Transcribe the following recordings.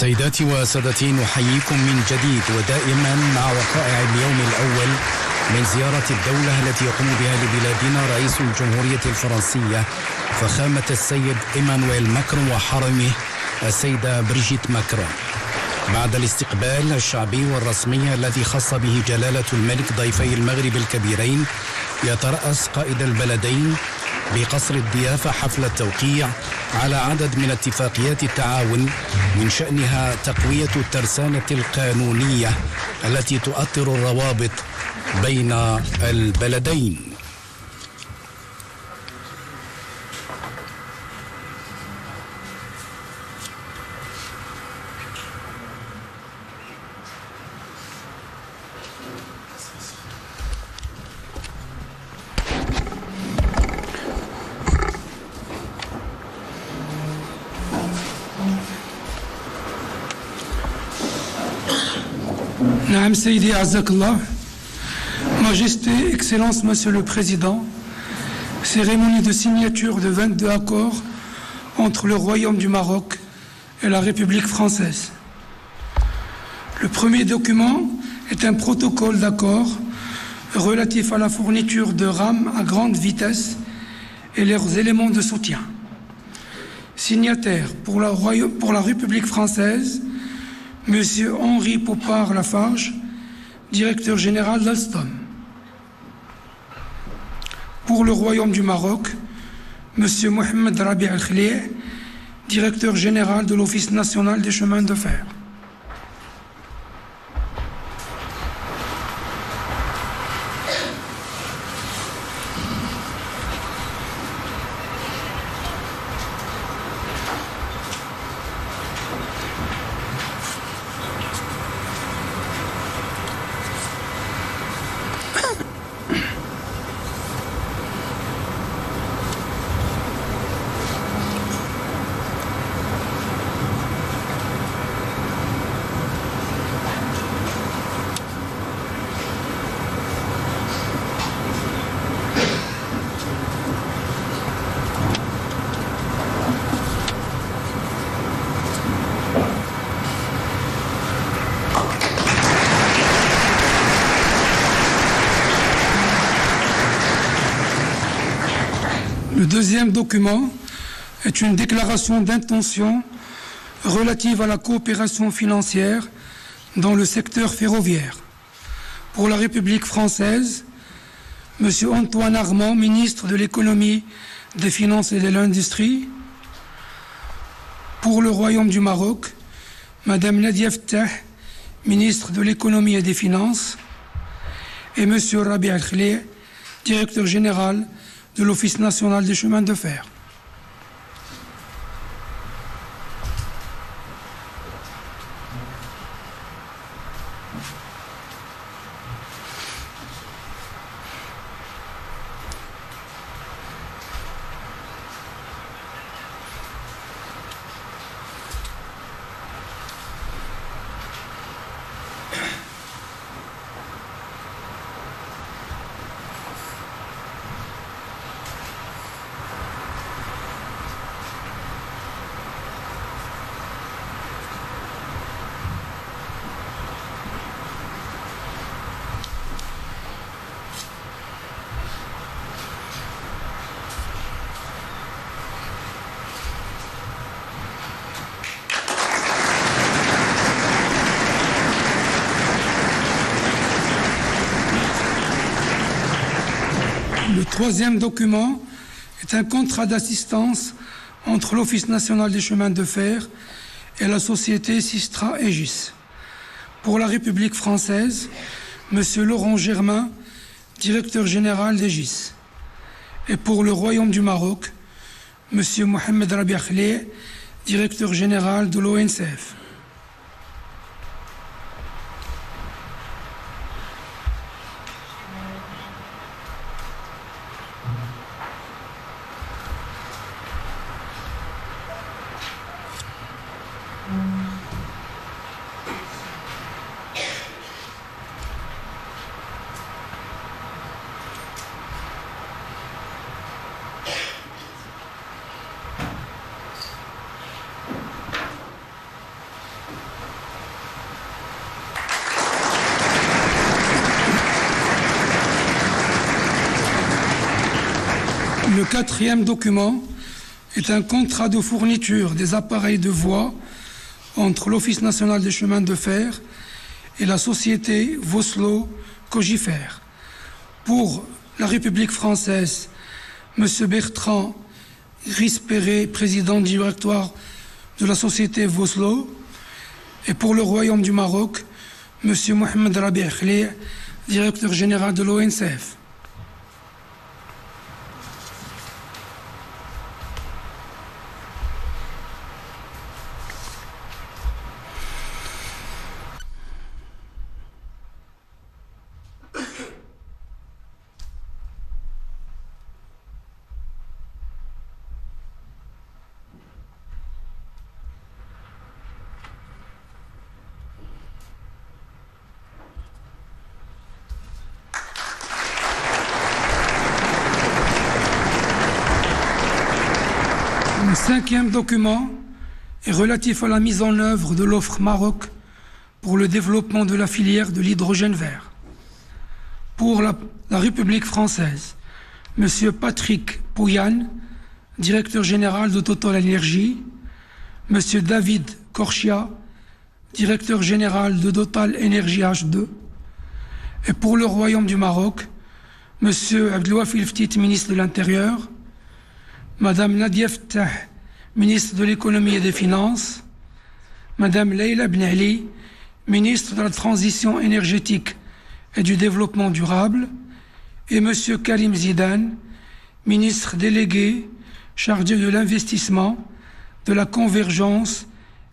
سيداتي وسادتي، نحييكم من جديد ودائما مع وقائع اليوم الأول من زيارة الدولة التي يقوم بها لبلادنا رئيس الجمهورية الفرنسية فخامة السيد إيمانويل ماكرون وحرمه السيدة بريجيت ماكرون. بعد الاستقبال الشعبي والرسمي الذي خص به جلالة الملك ضيفي المغرب الكبيرين، يترأس قائد البلدين بقصر الضيافة حفل التوقيع على عدد من اتفاقيات التعاون من شأنها تقوية الترسانة القانونية التي تؤطر الروابط بين البلدين. Naam Seydi Azakallah, Majesté, Excellence, Monsieur le Président, cérémonie de signature de 22 accords entre le Royaume du Maroc et la République française. Le premier document est un protocole d'accord relatif à la fourniture de rames à grande vitesse et leurs éléments de soutien. Signataire pour la République française, Monsieur Henri Popard-Lafarge, directeur général d'Alstom. Pour le Royaume du Maroc, Monsieur Mohamed Rabi Al-Khlih, directeur général de l'Office national des chemins de fer. Le deuxième document est une déclaration d'intention relative à la coopération financière dans le secteur ferroviaire. Pour la République française, M. Antoine Armand, ministre de l'Économie, des Finances et de l'Industrie. Pour le Royaume du Maroc, Mme Nadia Ftah, ministre de l'Économie et des Finances, et M. Rabi Al-Khlih, directeur général de l'Office national des chemins de fer. Le troisième document est un contrat d'assistance entre l'Office national des chemins de fer et la société Sistra Aegis. Pour la République française, M. Laurent Germain, directeur général d'Aegis. Et pour le Royaume du Maroc, M. Mohamed Rabi Al-Khlih, directeur général de l'ONCF. Le quatrième document est un contrat de fourniture des appareils de voie entre l'Office national des chemins de fer et la société Vosloo Cogifère. Pour la République française, M. Bertrand Grispéré, président du directoire de la société Vosloo, et pour le Royaume du Maroc, M. Mohamed Rabi Khlé, directeur général de l'ONCF. Le cinquième document est relatif à la mise en œuvre de l'offre Maroc pour le développement de la filière de l'hydrogène vert. Pour la République française, M. Patrick Pouyanné, directeur général de Total Energy, M. David Korchia, directeur général de Total Energy H2, et pour le Royaume du Maroc, M. Abdelouafi Ftit, ministre de l'Intérieur, Madame Nadia Ftah, ministre de l'Économie et des Finances, Madame Leila Ben Ali, ministre de la Transition énergétique et du Développement durable, et Monsieur Karim Zidane, ministre délégué chargé de l'investissement, de la convergence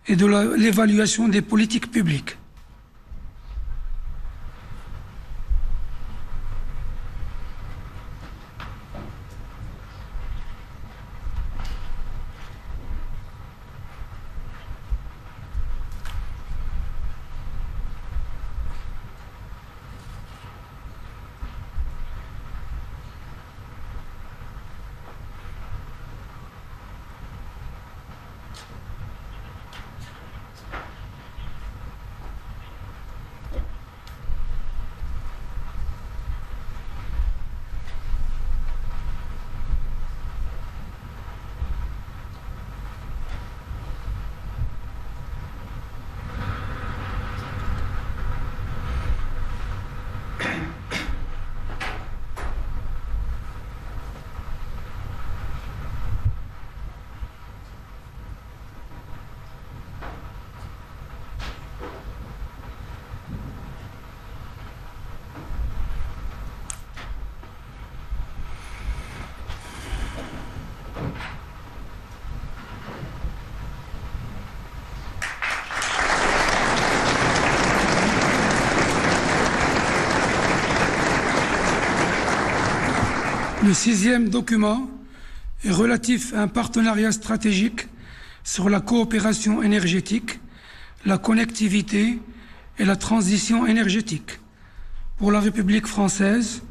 et de l'évaluation des politiques publiques. Le sixième document est relatif à un partenariat stratégique sur la coopération énergétique, la connectivité et la transition énergétique. Pour la République française,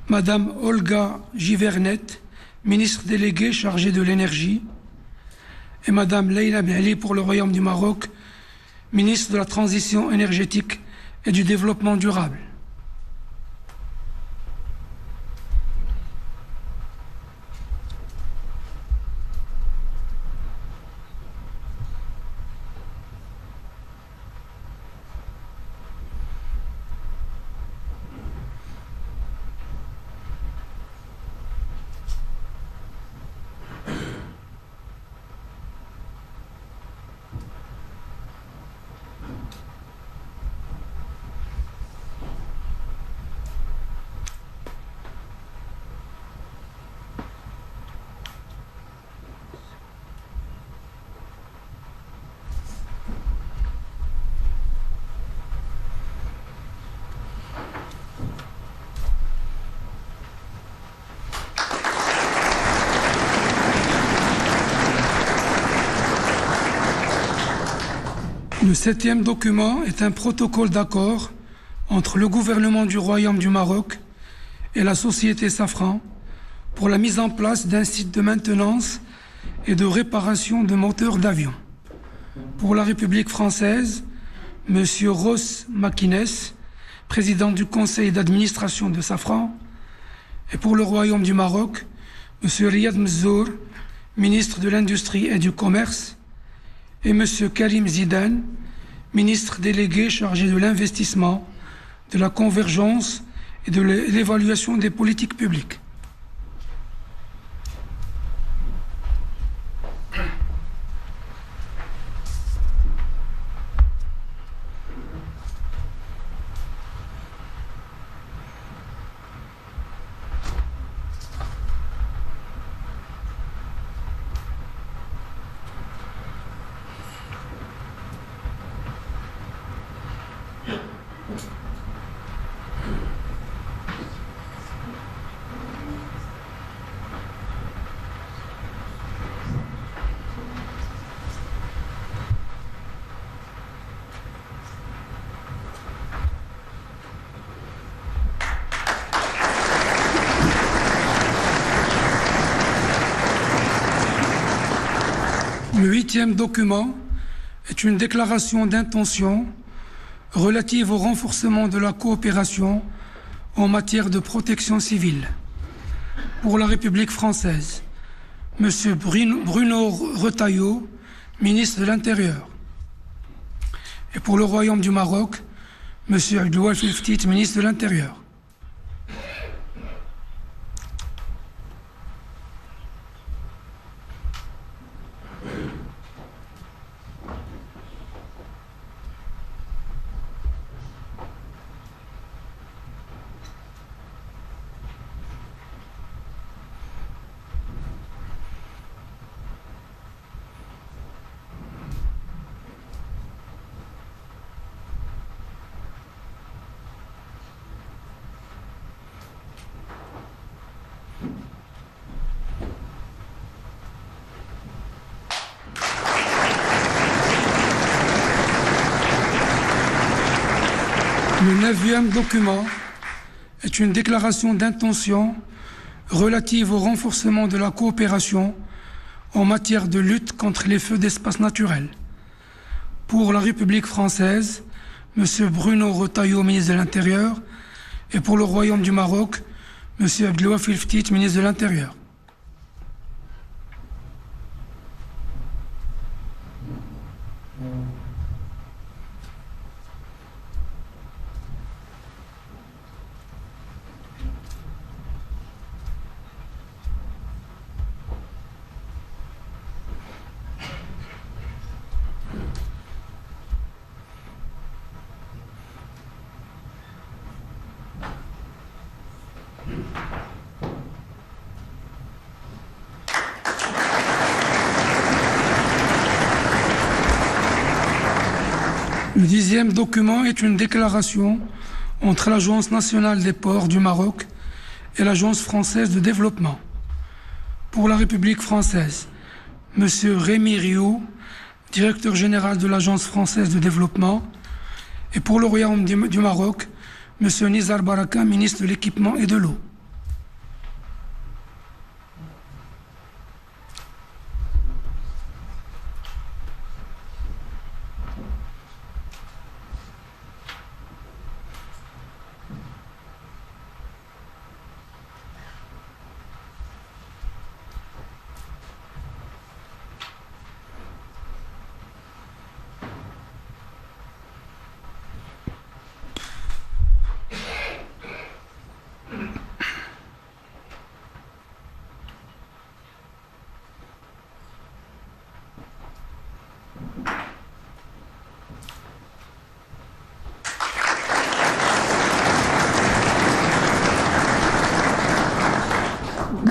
Madame Olga Givernet, ministre déléguée chargée de l'énergie, et Madame Leila Ben Ali pour le Royaume du Maroc, ministre de la Transition énergétique et du Développement durable. Le septième document est un protocole d'accord entre le gouvernement du Royaume du Maroc et la société Safran pour la mise en place d'un site de maintenance et de réparation de moteurs d'avion. Pour la République française, M. Ross Makines, président du conseil d'administration de Safran, et pour le Royaume du Maroc, M. Riyad Mzour, ministre de l'Industrie et du Commerce, et M. Karim Zidane, ministre délégué chargé de l'investissement, de la convergence et de l'évaluation des politiques publiques. Le 8e document est une déclaration d'intention relative au renforcement de la coopération en matière de protection civile. Pour la République française, M. Bruno Retailleau, ministre de l'Intérieur. Et pour le Royaume du Maroc, M. Abdel Ftit, ministre de l'Intérieur. Le 9e document est une déclaration d'intention relative au renforcement de la coopération en matière de lutte contre les feux d'espace naturel. Pour la République française, M. Bruno Retailleau, ministre de l'Intérieur, et pour le Royaume du Maroc, M. Abdel Ftit, ministre de l'Intérieur. Le 10e document est une déclaration entre l'Agence nationale des ports du Maroc et l'Agence française de développement. Pour la République française, M. Rémi Rioux, directeur général de l'Agence française de développement, et pour le Royaume du Maroc, M. Nizar Baraka, ministre de l'équipement et de l'eau.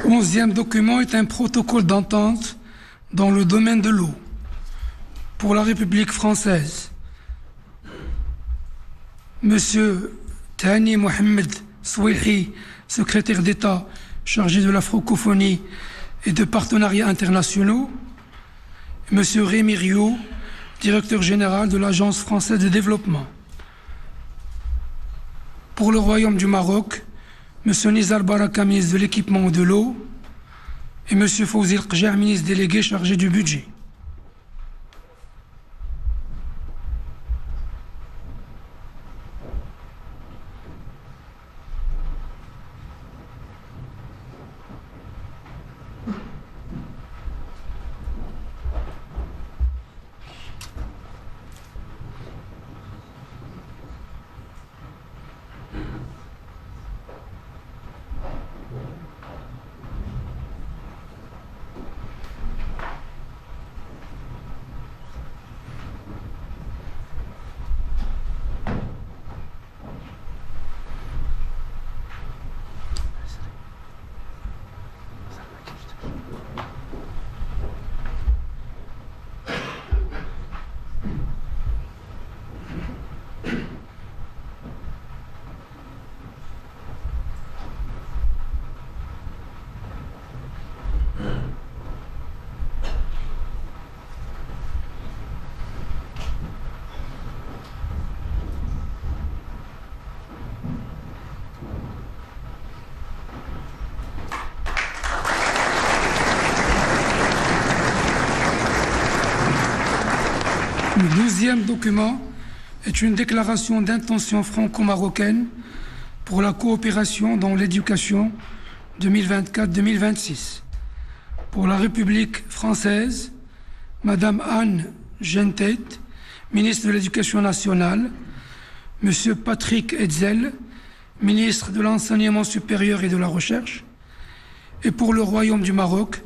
Le 11e document est un protocole d'entente dans le domaine de l'eau. Pour la République française, M. Thani Mohamed Souihi, secrétaire d'État chargé de la francophonie et de partenariats internationaux, et M. Rémi Rioux, directeur général de l'Agence française de développement. Pour le Royaume du Maroc, M. Nizar Baraka, ministre de l'équipement et de l'eau, et M. Fawzi El-Qja, ministre délégué chargé du budget. Le 12e document est une déclaration d'intention franco-marocaine pour la coopération dans l'éducation 2024-2026. Pour la République française, Madame Anne Gentet, ministre de l'Éducation nationale, Monsieur Patrick Hetzel, ministre de l'Enseignement supérieur et de la Recherche, et pour le Royaume du Maroc,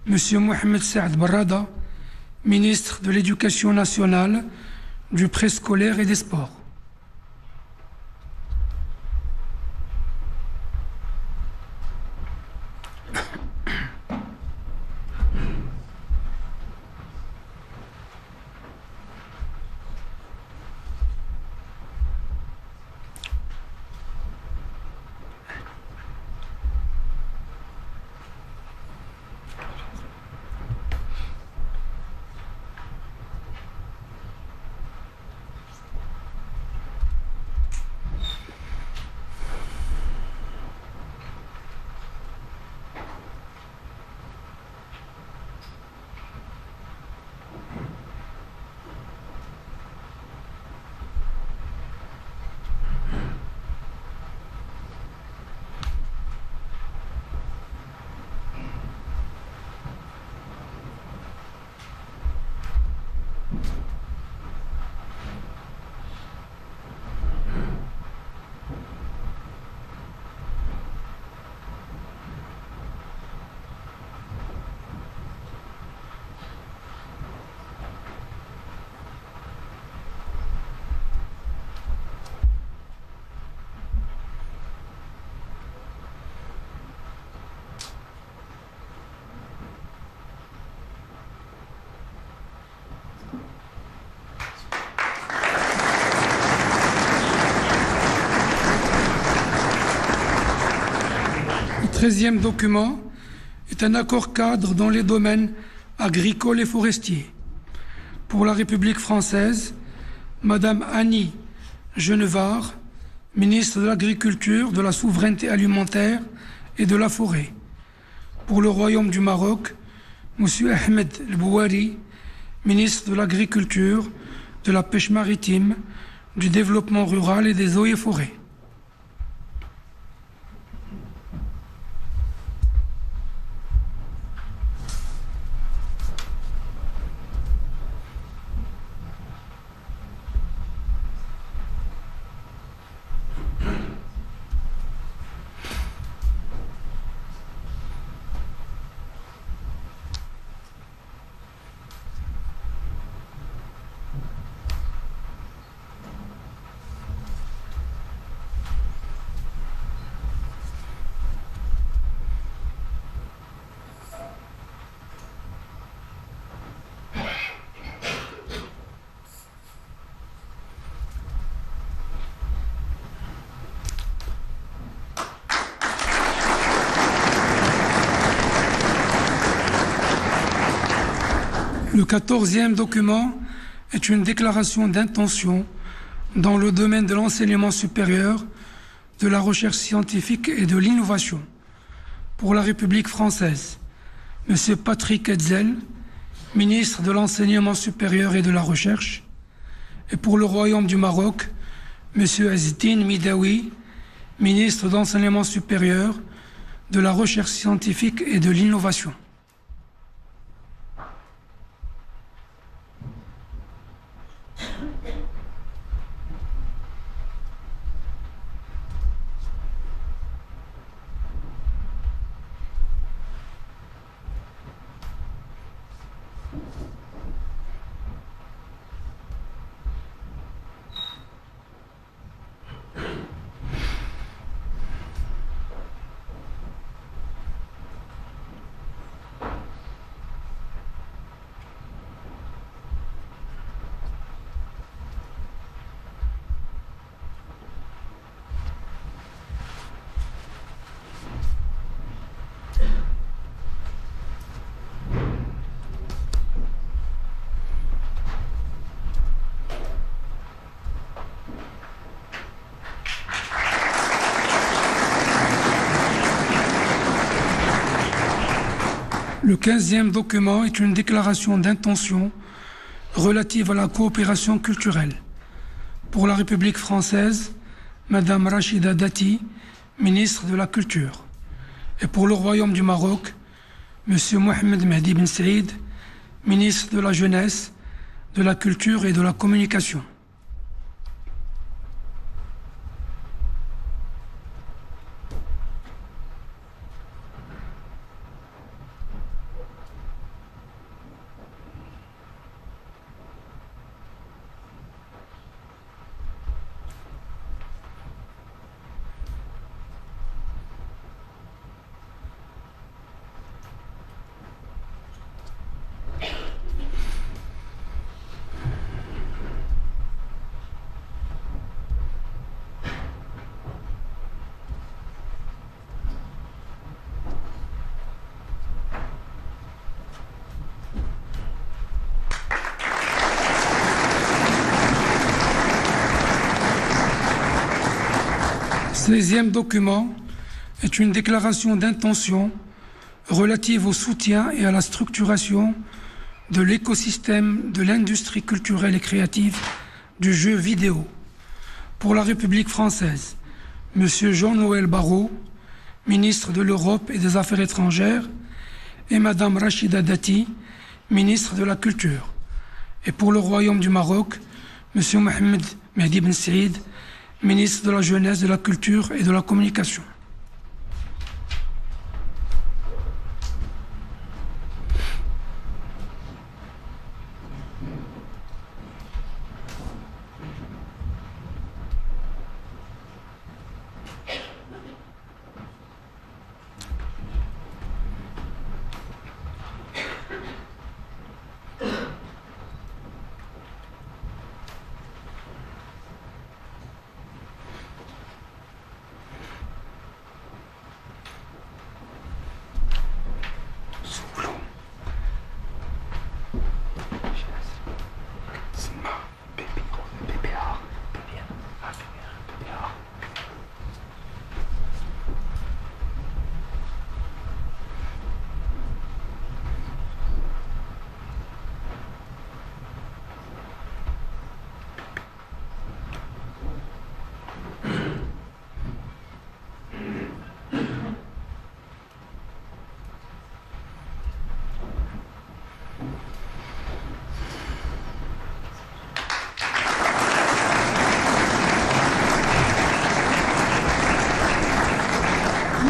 Monsieur Mohamed Saad Barrada, ministre de l'Éducation nationale, du préscolaire et des sports. Le 13e document est un accord cadre dans les domaines agricoles et forestiers. Pour la République française, Madame Annie Genevard, ministre de l'Agriculture, de la Souveraineté alimentaire et de la Forêt. Pour le Royaume du Maroc, Monsieur Ahmed El Bouari, ministre de l'Agriculture, de la Pêche maritime, du Développement rural et des eaux et forêts. Le 14e document est une déclaration d'intention dans le domaine de l'enseignement supérieur, de la recherche scientifique et de l'innovation. Pour la République française, M. Patrick Hetzel, ministre de l'Enseignement supérieur et de la Recherche, et pour le Royaume du Maroc, M. Azdine Midawi, ministre de l'Enseignement supérieur, de la Recherche scientifique et de l'innovation. Le 15e document est une déclaration d'intention relative à la coopération culturelle. Pour la République française, Madame Rachida Dati, ministre de la Culture. Et pour le Royaume du Maroc, Monsieur Mohamed Mehdi Ben Saïd, ministre de la Jeunesse, de la Culture et de la Communication. Ce 16e document est une déclaration d'intention relative au soutien et à la structuration de l'écosystème de l'industrie culturelle et créative du jeu vidéo. Pour la République française, M. Jean-Noël Barrot, ministre de l'Europe et des Affaires étrangères, et Mme Rachida Dati, ministre de la Culture. Et pour le Royaume du Maroc, M. Mohamed Mehdi Ben Saïd, ministre de la Jeunesse, de la Culture et de la Communication.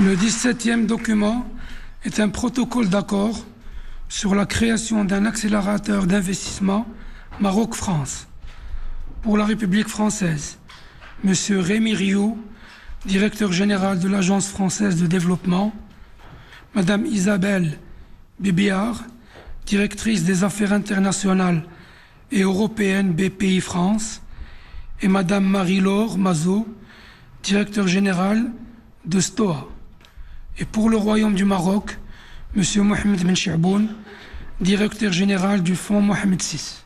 Le 17e document est un protocole d'accord sur la création d'un accélérateur d'investissement Maroc-France. Pour la République française, M. Rémi Rioux, directeur général de l'Agence française de développement, Mme Isabelle Bébéard, directrice des affaires internationales et européennes BPI France, et Mme Marie-Laure Mazot, directeur général de STOA. Et pour le Royaume du Maroc, M. Mohamed Ben Chaboun, directeur général du Fonds Mohamed VI.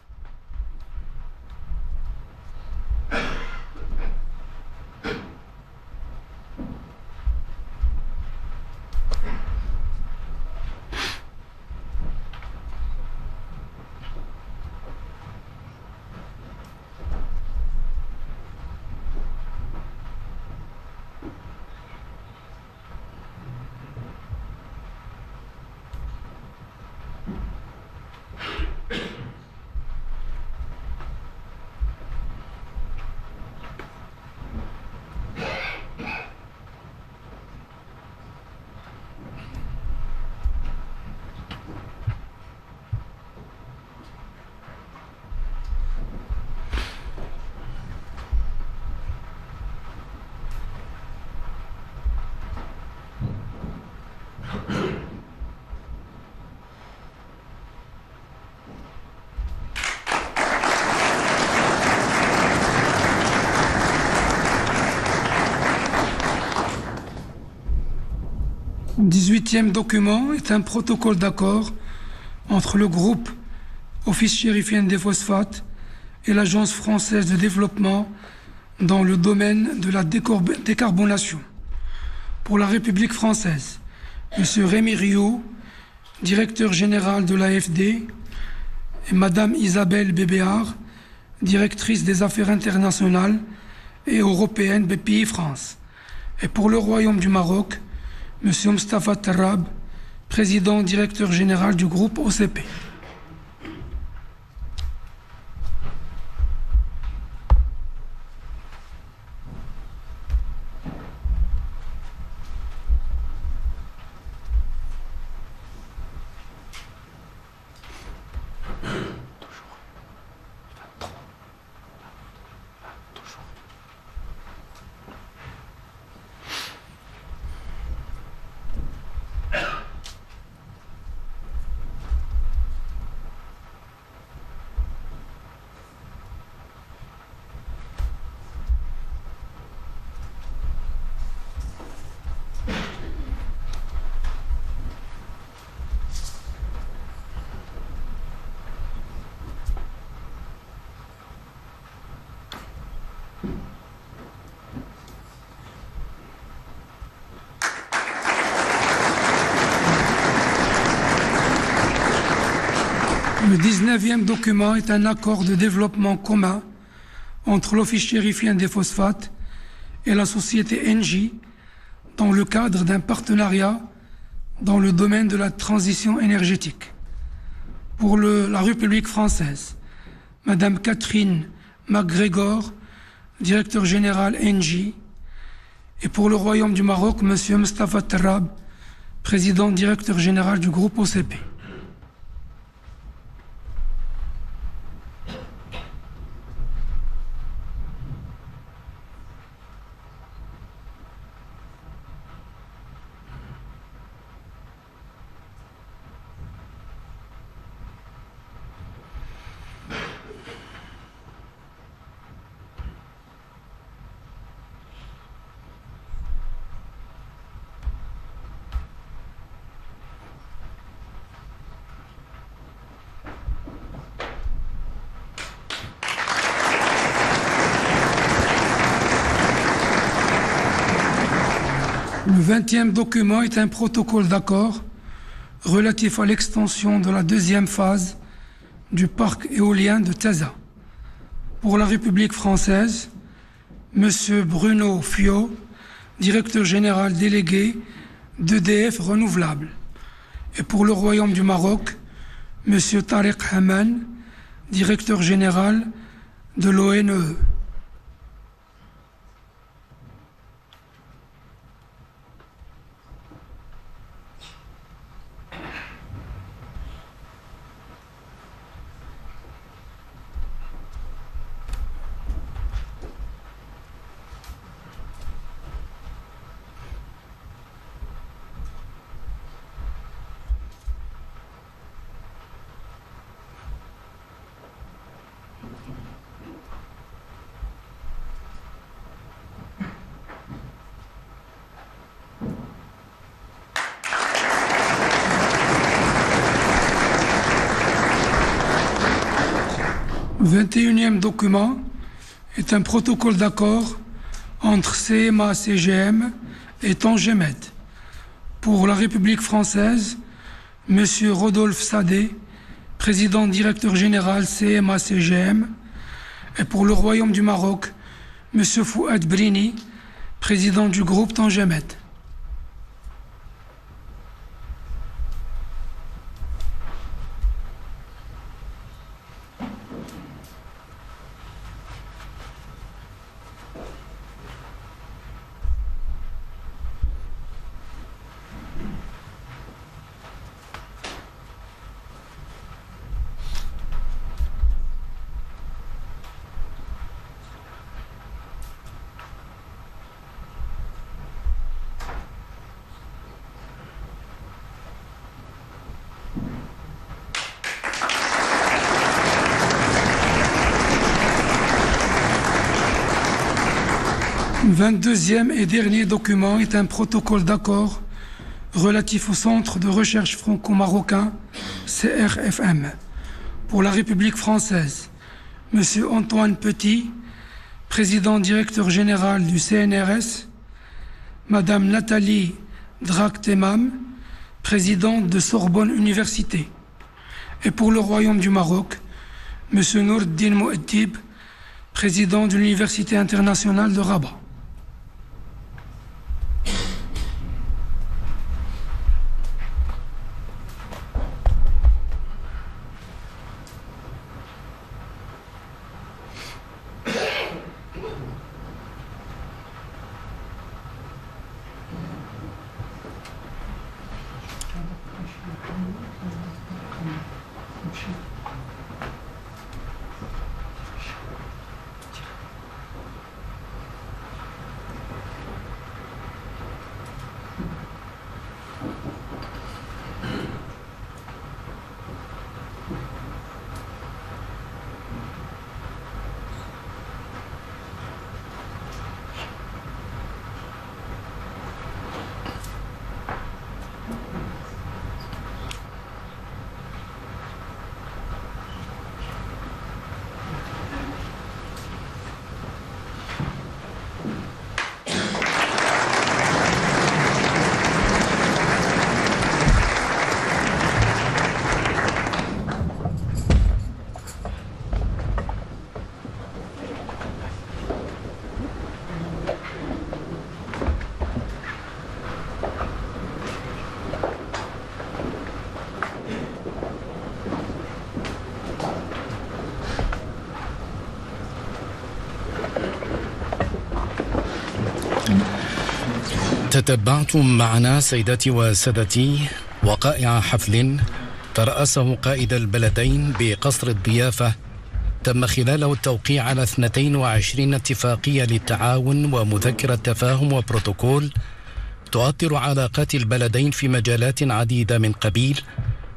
Le 18e document est un protocole d'accord entre le groupe Office chérifien des phosphates et l'Agence française de développement dans le domaine de la décarbonation. Pour la République française, M. Rémi Rioux, directeur général de l'AFD, et Madame Isabelle Bébéard, directrice des affaires internationales et européennes BPI France. Et pour le Royaume du Maroc, M. Mostafa Tarrab, président directeur général du groupe OCP. Le 19e document est un accord de développement commun entre l'Office chérifien des phosphates et la société Engie dans le cadre d'un partenariat dans le domaine de la transition énergétique. Pour la République française, Madame Catherine MacGregor, directeur général Engie, et pour le Royaume du Maroc, Monsieur Mostafa Tarrab, président directeur général du groupe OCP. Le 20e document est un protocole d'accord relatif à l'extension de la deuxième phase du parc éolien de Taza. Pour la République française, M. Bruno Fiot, directeur général délégué d'EDF Renouvelable. Et pour le Royaume du Maroc, M. Tariq Haman, directeur général de l'ONE. Le 21e document est un protocole d'accord entre CMA-CGM et Tangemed. Pour la République française, M. Rodolphe Sadé, président directeur général CMA-CGM, et pour le Royaume du Maroc, M. Fouad Brini, président du groupe Tangemed. Le 22e et dernier document est un protocole d'accord relatif au Centre de recherche franco-marocain CRFM. Pour la République française, M. Antoine Petit, président directeur général du CNRS, Madame Nathalie Drac-Temam, présidente de Sorbonne Université. Et pour le Royaume du Maroc, M. Nourdine Mouaddib, président de l'Université internationale de Rabat. تتبعتم معنا سيداتي وسادتي وقائع حفل ترأسه قائد البلدين بقصر الضيافة تم خلاله التوقيع على 22 اتفاقية للتعاون ومذكرة تفاهم وبروتوكول تؤطر علاقات البلدين في مجالات عديدة من قبيل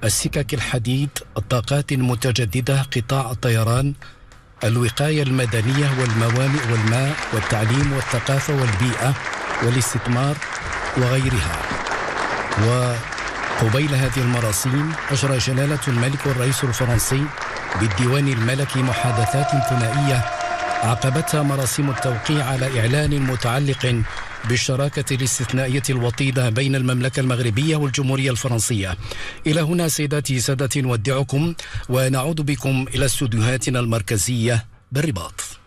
السكك الحديد، الطاقات المتجددة، قطاع الطيران، الوقاية المدنية والموانئ والماء والتعليم والثقافة والبيئة والاستثمار وغيرها. وقبيل هذه المراسيم أجرى جلالة الملك والرئيس الفرنسي بالديوان الملكي محادثات ثنائية عقبتها مراسيم التوقيع على إعلان متعلق بالشراكة الاستثنائية الوطيدة بين المملكة المغربية والجمهورية الفرنسية. إلى هنا سيداتي سادتي نودعكم ونعود بكم إلى استوديوهاتنا المركزية بالرباط.